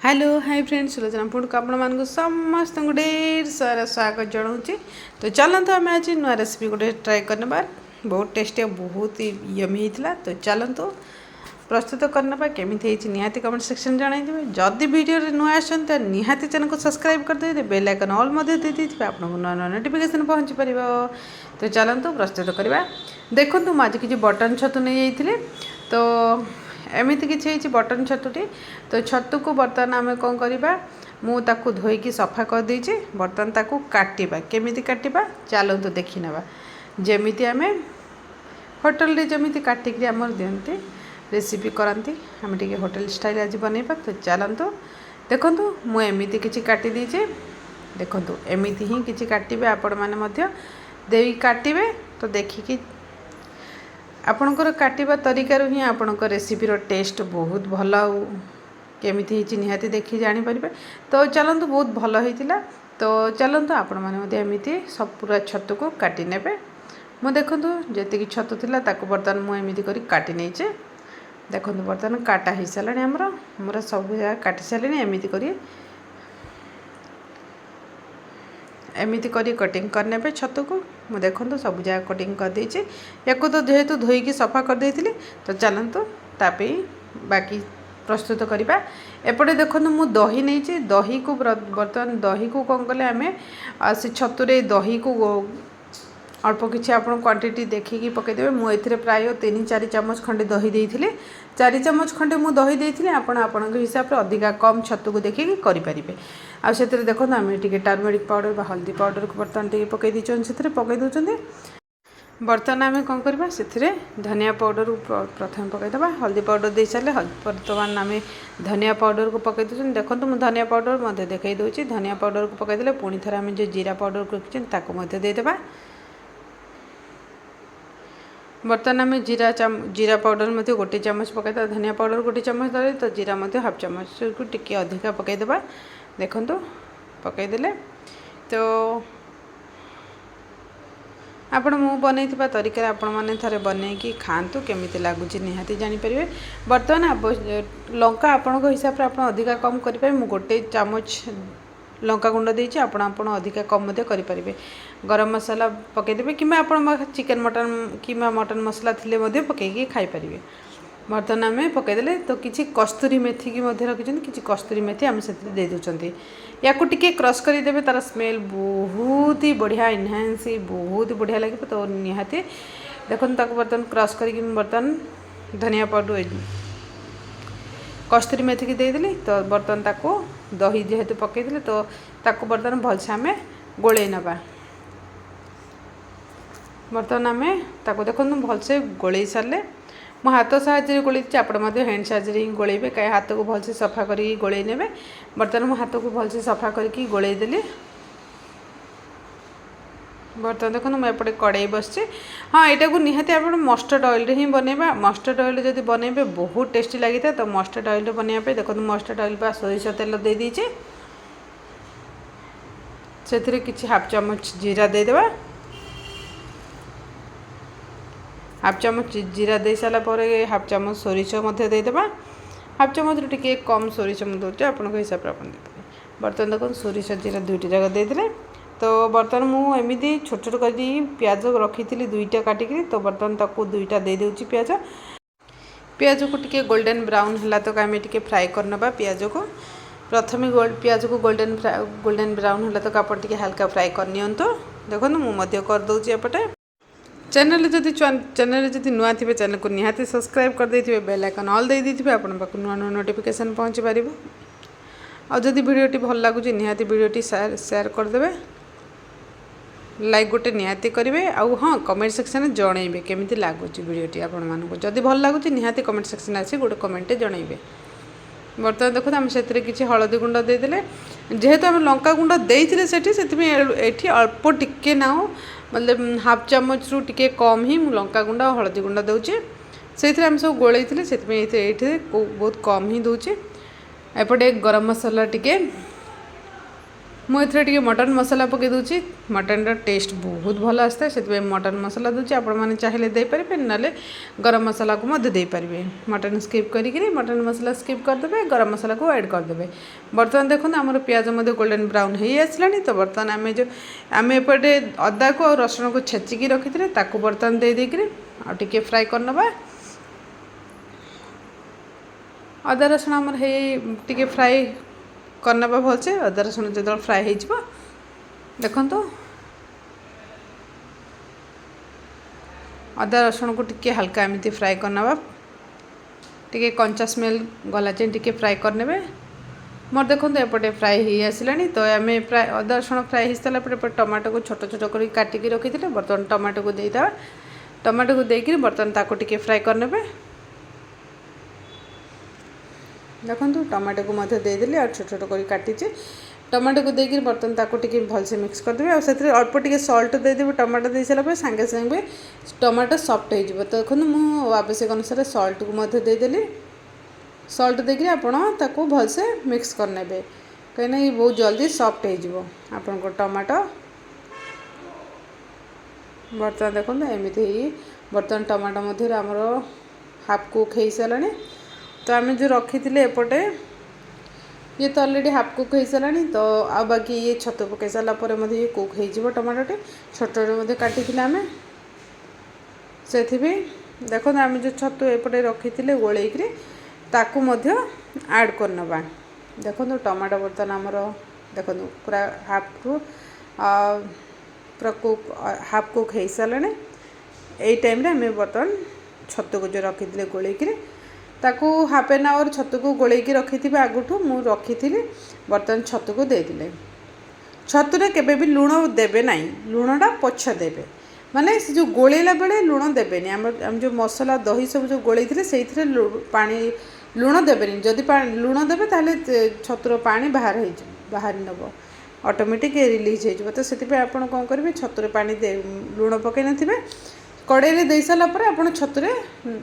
Hello hi friends Sulochana food को आपण समस्त ढेर सारा स्वागत जनाऊँ। तो चलते आम आज नुआ रेसिपी गोटे ट्राए करने बहुत टेस्टी और बहुत यमी होता। तो चलतु प्रस्तुत करने केमी निहाती कमेंट सेक्शन जनइबे। जदि वीडियो नुआ आसते निहाती चैनल को सब्सक्राइब करदे बेल आइकन ऑल दे आपको नुआ नुआ नोटिफिकेशन पहुँची पार। तो चलतु प्रस्तुत करवा। देखो आज किसी बटन छतु नहीं जाइए तो एमती किसी बटन छतुटी। तो छतु को बर्तमान आम कौन करवा मुझे धोईकी सफा कर देची। बर्तमान ताकू काटिबा केमिति काटिबा चलतु देखी नवा। जमीती आम होटल रे जमीती काटिक आमर दिखती रेसिपी करती आम टे होटल स्टाइल आज बनइबा। तो चलतु देखु मुझे किसी काटी देचे। देखु एमती ही किसी काटे आपण मैंने दे काटे। तो देखिकी आपणकर काटिबा तरीका ही आपणकर रेसिपीर टेस्ट बहुत भल केमिति निहाती देखी जानीपर। तो चलतु बहुत भल होता। तो चलतु आपण मैंने एमती सब पूरा छतु को काटी नेबे। मु देखु जी छतु थिला ताको बर्तमान मुझे कर काटी नहींचे। देखो बर्तमान काटा हो सारे आमर मोर सब जगह काटी सारे एमती करी कटिंग करने पे छतु को मुझे देखो सब जगह कटिंग कर देची। या तो जेहेतु धोईकी सफा कर देती। तो चलतु तापी बाकी प्रस्तुत करवा। एपटे देखो मु दही नहीं दही को बर्तमान दही को कौन कले आम से छतुरे दही को अल्प किसी आप क्वांटिटी देखिकी पकईदेवे। मुझे प्राय 3-4 चामच खंडे दही देती। 4 चामच खंडे मुझे दही देती। आपण हिसाब से अधिका कम छतु को देखिकी करेंगे। आते देखो आम टे टर्मरिक पाउडर हल्दी पाउडर को बर्तमान टे पकई दीचुन से पकई दौरान। बर्तमान आम कौन करवा से धनिया पाउडर प्रथम पकईदे। हल्दी पाउडर दे सारे बर्तमान आम धनिया पाउडर को पकई दूसरी। देखो मुझे धनिया पाउडर मत देखई दूसरी। धनिया पाउडर को पकईदे पुणी थे आम जो जीरा पाउडर को रखी देदेबा। बर्तमान आम जीरा पाउडर मध्य 1 चामच पकईदा। धनिया पाउडर 1 चामच दे। तो जीरा मध्य हाफ चामच को टिके अधिका पकईदेबा। देखु पकईदे। तो आपण मु बनई तरीका आपण मैंने थे बनईकी खातु केमिति लगुच निहाती जानीपर। बर्तमान लंका आपण हिसाब से आप अधिका कम करेंगे। मुझे 1 चामच लंका गुंड देती। आप अधिका कम करेंगे। गरम मसाला पकईदेवे कि चिकेन मटन कि मटन मसला थी पकईकी खाईपारे। बर्तमान आम पकईदे। तो किसी कस्तूरी मेथी की रखी किसी कस्तूरी मेथी आम से दे दूसरी। या टे क्रश करदेवे तार स्मेल बहुत ही बढ़िया इनहांस बहुत बढ़िया लगे। तो निहाती देखो बर्तमान क्रश कर बर्तमान धनिया पाउडर कस्तूरी मेथी की देदेली। तो बर्तमान ताको दही जेहेतु पकईदे तो ताको बर्तमान भलसे आम गोले नवा। बर्तमान आम ताको देखो भलसे गोले सारे मो हाथ साहाଯ୍य गोल आप हैंड साहाଯ୍य ही गोलेबे कहीं हाथ को भलसे सफा कर गोले ने। बर्तमान मो हाथ को भलसे सफा करके गोलेदेली। बर्तमान देखो मुझे कड़ाई बसचे। हाँ यहाँ को निहाती आप मस्टर्ड ऑयल ही बनइबा। मस्टर्ड ऑयल जब बनइबे बहुत टेस्टी लगी था। तो मस्टर्ड ऑयल बनवाई देखो मस्टर्ड ऑयल पर सोरिष तेल दे दीचे। से किसी हाफ चामच जीरा देदेबा। हाफ चामच जीरा दे सारापर हाफ चामच सोरिष देदेबा। हाफ चामच टे कम सोरिष दूसरे आप हिसाब से आप देते। बर्तमान देखो सोरिष जीरा 2टी जगह देदेले। तो बर्तमान मुझे छोट छोट कर प्याज रखी थी 2टा काटिक। तो बर्तमान ताकू 2टा दे दूँ प्याज। प्याज को टिके गोल्डन ब्राउन है तो आम टे फ्राए करनबा। प्याज को प्रथम प्याज को गोल्डन ब्राउन है तो आप हल्का फ्राए करनी। देखो मुझे करदे एपटे। चैनल जदि नुआ थे चैनल को निहाती सब्सक्राइब कर देथिबे। बेल आइकन ऑल दे देथिबे आपन पाक नुआ नुआ नोटिफिकेशन पहुँची पार। और जदि वीडियोटी भल लगुच निहाती वीडियोटी शेयर करदेवे। लाइक गोटे निहाती करेंगे। आउ हाँ कमेंट सेक्शन में जनइबे केमिति लगुच वीडियोटी आपण मानक। जदि भल लगुच निहाती कमेंट सेक्शन आसी गोटे कमेंट जनइबे। बर्तमान देखो आम से किसी हलदी गुंड देदेले। जेहेतु आम लंका गुंड देते से अल्प टिके नाओ मतलब हाफ चामच रु टिके कम ही लंका गुंड और हलदी गुंड दूचे। से आम सब गोलई से बहुत कम ही दूचे। एपटे गरम मसाला टिके मुझे मटन मसला पकई दूसरी मटन टेस्ट बहुत भल आसता से मटन मसला दूसरी आपण चाहिए देपारे ना गरम मसला को देपारे मटन स्किप करी मटन मसला स्किप करदे गरम मसला को ऐड करदे। बर्तमान देखो आमर पियाज गोल्डन ब्राउन हो आसला तो बर्तमान आम जो आम एपटे अदा को और रसुण को छेचिकी रखी थे बर्तमान देदेक आगे फ्राए करनवा। अदा रसुण आमर टे फ्राए करना भलसे अदा रसुण जो फ्राए हो देखो अदा रसुण को टिके हल्का एमती फ्राए करना टिके कंचा स्मेल गला चाहिए टिके फ्राए करने मोर देखो एपटे फ्राए हो आसला तो आम प्राय अदा रसुण फ्राए हो सारापर टमाटो को छोट छोट कर काटिकी रखी थे बर्तमान टमाटो को देदेवा टमाटो को देकर बर्तमान ताको टिके फ्राए करने देखो टमाटो को देदेली और छोट छोट कर काटी टमाटो को देकर बर्तमान ताको टिके भलसे मिक्स करदेवी और से अल्प टिके सल्ट देदेवी टमाटो दे सारा सांगे सांगे टमाटो सफ्ट हो तो देखो मुझे आवश्यक अनुसार सल्ट को देदेली सल्ट देकर आपको भलसे मिक्स करने कहीं ये बहुत जल्दी सफ्ट हो आपन को टमाटो बर्तमान देखो एमती बर्तमान टमाटो मध्य आमर हाफ कुक हो सारा तो आम जो रखी थे एपटे ये तो ऑलरेडी हाफ कुक हो सारा तो आ बाकी ये छतु पकई सारापर ये कुक हो टमाटोटे छोट छोटे काटी आम से देखो आम जो छतु एपटे रखी थे गोलैक ताकू ऐड करनवा देखो टमाटो बर्तमान आमर देखो पूरा हाफ को पूरा कुक हाफ कुक हो सारा यही टाइम आम बर्तमान छतु को जो रखी थे गोलैक ताकू हाफ एन आवर छतु को गोलैक रखी थी आगुठू मु रखी थी बर्तमान छतु को देदेले छतुरे केबे भी लुण देबे ना लुणटा पछ देबे माने जो गोलैला बेले लुण देबेनी आम जो मसला दही सब जो गोलैई थे से पानी लुण देबेनी जदि लुण देबे ताले छतुर पानी बाहर नब ऑटोमेटिक रिलीज हो तो से आप कौन करेंगे छतुरे पानी दे लुण पकई नथिबे कड़ाई दे सारा आप छतुरे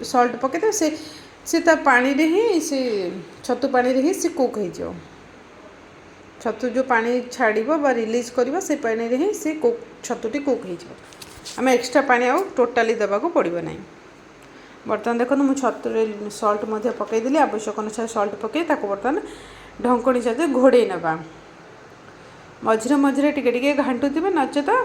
सल्ट पकईदे से पानी रे ही से छतु पानी रे ही से कुक हो छतु जो पानी छाड़ब बा रिलीज कर से पानी रे ही से कुक छतुटी कुक हो आम एक्स्ट्रा पानी आउ टोटाली देवाक पड़ो ना। बर्तमान देखो मुझे छतुरे सल्ट पकईदेली आवश्यक अनुसार सल्ट पकई बर्तमान ढंकणी सहित घोड़े नवा मझे मझे टे घाटुवे नचे तो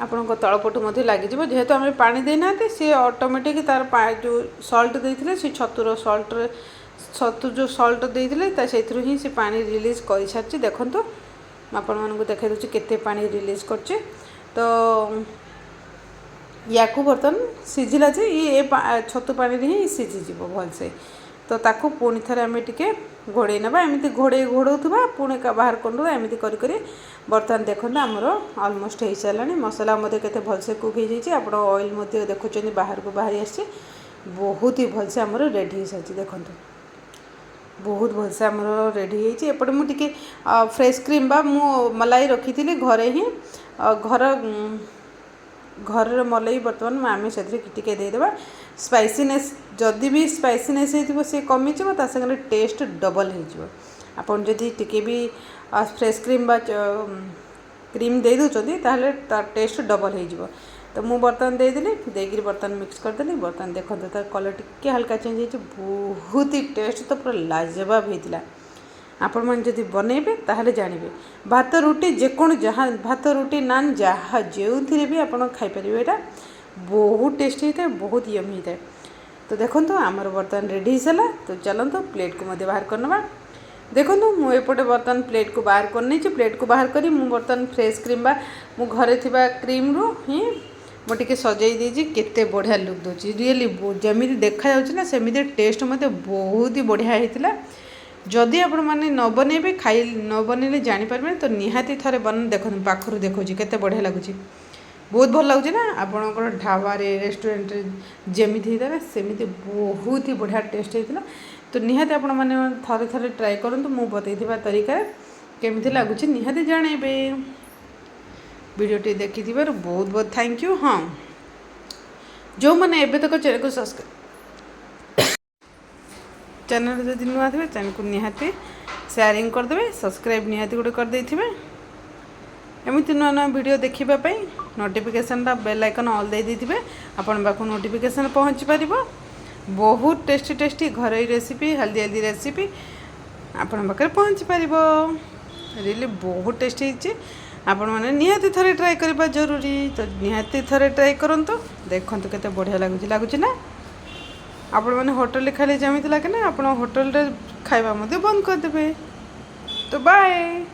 आपण तलपटू लगे जेहेतु आम पानी देना सी ऑटोमेटिक तार जो सल्ट देते से छतुर सल्ट छतु जो सल्ट देते से ही से पानी रिलीज कर सारी देखो आपण मानक देखा दूसरी केते पानी रिलीज कर तो या बर्तमान सीझिला ये छतु पानी ही सीझीज भलसे तो ताकू पुणी थे आम टे घोड़े ना एमती घोड़े घोड़ौवा पुणी बाहर कर एमती करी बर्तमान देखो आमर ऑलमोस्ट हो सारा मसला के भलसे कुक हो ऑयल देखुं बाहर को बाहरी आसी बहुत ही भलसे आमर रेडी हो सारी देखो बहुत भलसे आमर रेडी होपटे मुझे फ्रेश क्रीम बा मु मलाई रखी थी घरे ही घर मलाई बर्तमान आम से देदेबा स्पाइसीनेस जदि भी स्पाइसीनेस हो सी कमी सागर टेस्ट डबल हो आपन जदि टिके भी फ्रेश क्रीम बा क्रीम दे दूसरी ताहले तार टेस्ट डबल हो तो मु बर्तमान देदेली देकर बर्तमान मिक्स करदेली बर्तमान देखो तार कलर टिके हल्का चेंज हो बहुत ही टेस्ट तो पूरा लाजवाब होता आपण मैंने जदि बनइबे ताहले जानबे भात रुटी जेकोण जहाँ भात रुटी नान जहाँ जो थी भी आप खाईपर यहाँ बहुत टेस्ट होता है बहुत यमी होता है। तो देखो आमर बर्तमान रेडी हो सारा तो चलते प्लेट को बाहर करना देखो मुझे बर्तमान प्लेट को बाहर करनी प्लेट को बाहर करी मु बर्तमान फ्रेश क्रीम बा मु घरे थिबा क्रीम रू ही मुझे सजाई देजी केते बढ़िया लुक दूसरी रियली जमी देखा ना सेमती टेस्ट मत बहुत ही बढ़िया होता जदि आपण मैंने न बनइबे खाई न बनइले जानीपारे तो निहाती थे बन देख पाखर देखो केते बढ़िया लगुच बहुत भल लगुच ना आपणकर ढाबारे रेस्टोरेंट जमीती होता है सेमती बहुत ही बढ़िया टेस्ट होता तो निहाती आपण मैंने थे थे ट्राए करूँ मुझे बतई तरीका केमी लगुच निहाती जानबे वीडियोटी देखी बहुत बहुत थैंक यू। हाँ जो मैंने एबे तक चैनल को सब्सक्राइब चैनल जदि नुआ थे चैनल को निहाती शेयरिंग करदे सब्सक्राइब निहाती गोटे करदे एमती नुआ नुआ वीडियो देखापी नोटिफिकेशन बेल आइकन ऑल दे देथिबे आपण पाखु नोटिफिकेशन पहुँची पारिबो। बहुत टेस्टी टेस्टी घरोई रेसिपी हेल्दी हेल्दी रेसिपी आपण पाखे पहुँची पारिबो। रियली बहुत टेस्टी होती आपण मैंने निहाती थरे ट्राए करबा जरूरी। तो निहाती थरे ट्राए करंतु देखंतु केते बढ़िया लगुच ना। आपण मैंने होटल खाली जमी लगे ना आप होटल खाइबा बंद करदे। तो बाय।